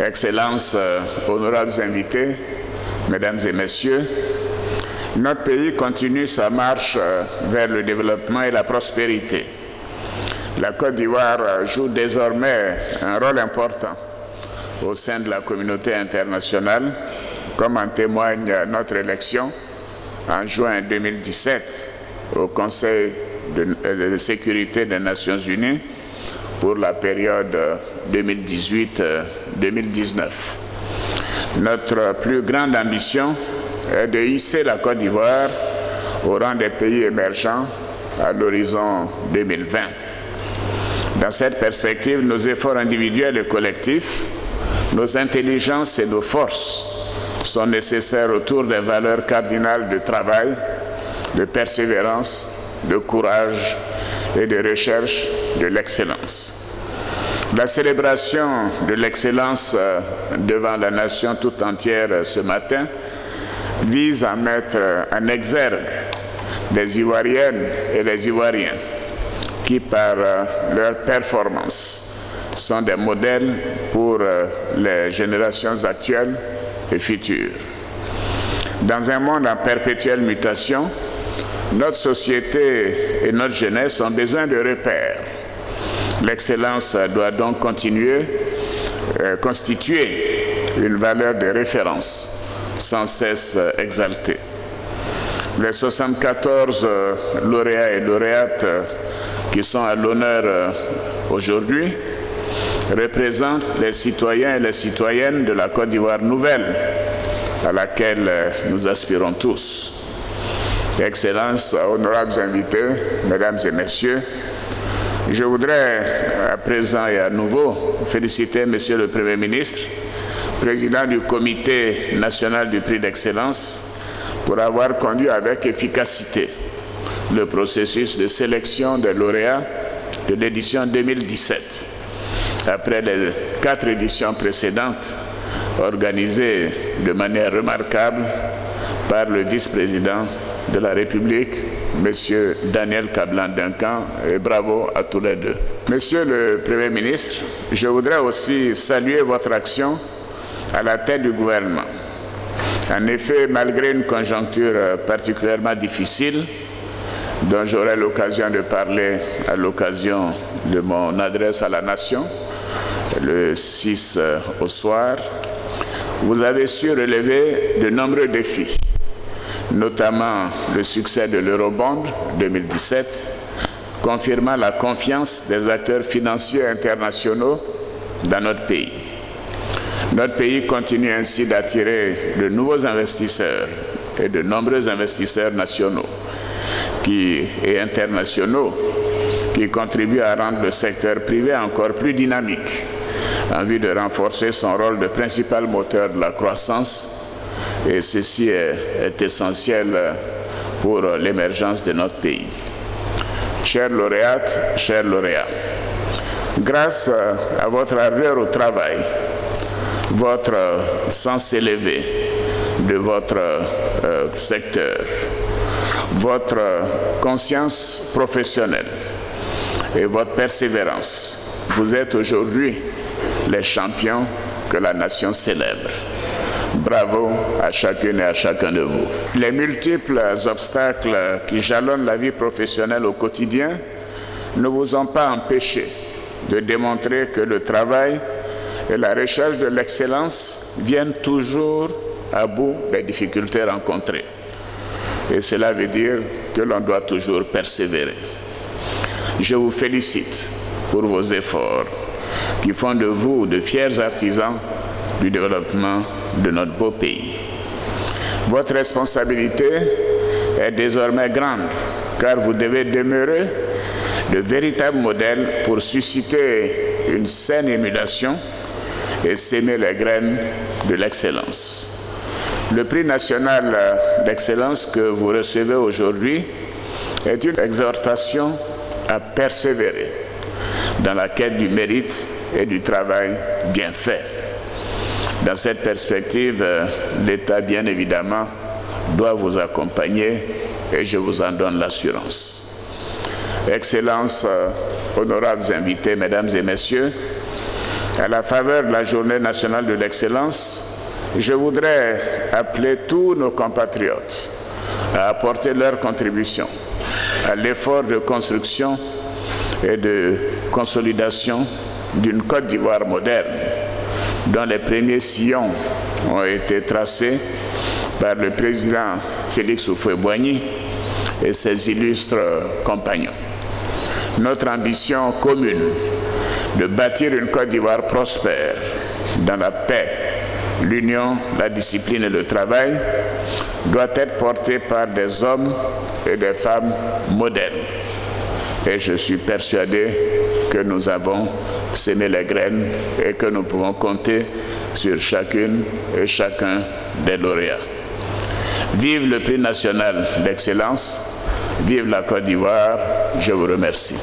Excellences, honorables invités, Mesdames et Messieurs, notre pays continue sa marche vers le développement et la prospérité. La Côte d'Ivoire joue désormais un rôle important au sein de la communauté internationale, comme en témoigne notre élection en juin 2017 au Conseil de sécurité des Nations Unies pour la période 2018-2019. Notre plus grande ambition est de hisser la Côte d'Ivoire au rang des pays émergents à l'horizon 2020. Dans cette perspective, nos efforts individuels et collectifs, nos intelligences et nos forces sont nécessaires autour des valeurs cardinales de travail, de persévérance, de courage et de recherche de l'excellence. La célébration de l'excellence devant la nation tout entière ce matin vise à mettre en exergue les Ivoiriennes et les Ivoiriens qui, par leur performance, sont des modèles pour les générations actuelles et futures. Dans un monde en perpétuelle mutation, notre société et notre jeunesse ont besoin de repères. L'excellence doit donc constituer une valeur de référence sans cesse exaltée. Les 74 lauréats et lauréates qui sont à l'honneur aujourd'hui représentent les citoyens et les citoyennes de la Côte d'Ivoire nouvelle à laquelle nous aspirons tous. Excellences, honorables invités, Mesdames et Messieurs, je voudrais à présent et à nouveau féliciter Monsieur le Premier ministre, président du Comité national du prix d'excellence, pour avoir conduit avec efficacité le processus de sélection des lauréats de l'édition 2017, après les 4 éditions précédentes organisées de manière remarquable par le vice-président de la République, M. Daniel Kablan-Duncan, et bravo à tous les deux. Monsieur le Premier ministre, je voudrais aussi saluer votre action à la tête du gouvernement. En effet, malgré une conjoncture particulièrement difficile, dont j'aurai l'occasion de parler à l'occasion de mon adresse à la nation, le 6 au soir, vous avez su relever de nombreux défis, notamment le succès de l'Eurobond 2017, confirmant la confiance des acteurs financiers internationaux dans notre pays. Notre pays continue ainsi d'attirer de nouveaux investisseurs et de nombreux investisseurs nationaux et internationaux qui contribuent à rendre le secteur privé encore plus dynamique en vue de renforcer son rôle de principal moteur de la croissance. Et ceci est essentiel pour l'émergence de notre pays. Chères lauréates, chers lauréats, grâce à votre ardeur au travail, votre sens élevé de votre secteur, votre conscience professionnelle et votre persévérance, vous êtes aujourd'hui les champions que la nation célèbre. Bravo à chacune et à chacun de vous. Les multiples obstacles qui jalonnent la vie professionnelle au quotidien ne vous ont pas empêché de démontrer que le travail et la recherche de l'excellence viennent toujours à bout des difficultés rencontrées. Et cela veut dire que l'on doit toujours persévérer. Je vous félicite pour vos efforts qui font de vous de fiers artisans du développement de notre beau pays. Votre responsabilité est désormais grande, car vous devez demeurer de véritables modèles pour susciter une saine émulation et s'aimer les graines de l'excellence. Le prix national d'excellence que vous recevez aujourd'hui est une exhortation à persévérer dans la quête du mérite et du travail bien fait. Dans cette perspective, l'État, bien évidemment, doit vous accompagner et je vous en donne l'assurance. Excellences, honorables invités, Mesdames et Messieurs, À la faveur de la Journée nationale de l'excellence, je voudrais appeler tous nos compatriotes à apporter leur contribution à l'effort de construction et de consolidation d'une Côte d'Ivoire moderne, dont les premiers sillons ont été tracés par le président Félix Houphouët-Boigny et ses illustres compagnons. Notre ambition commune de bâtir une Côte d'Ivoire prospère dans la paix, l'union, la discipline et le travail doit être portée par des hommes et des femmes modèles. Et je suis persuadé que nous avons sémé les graines et que nous pouvons compter sur chacune et chacun des lauréats. Vive le prix national d'excellence, vive la Côte d'Ivoire, je vous remercie.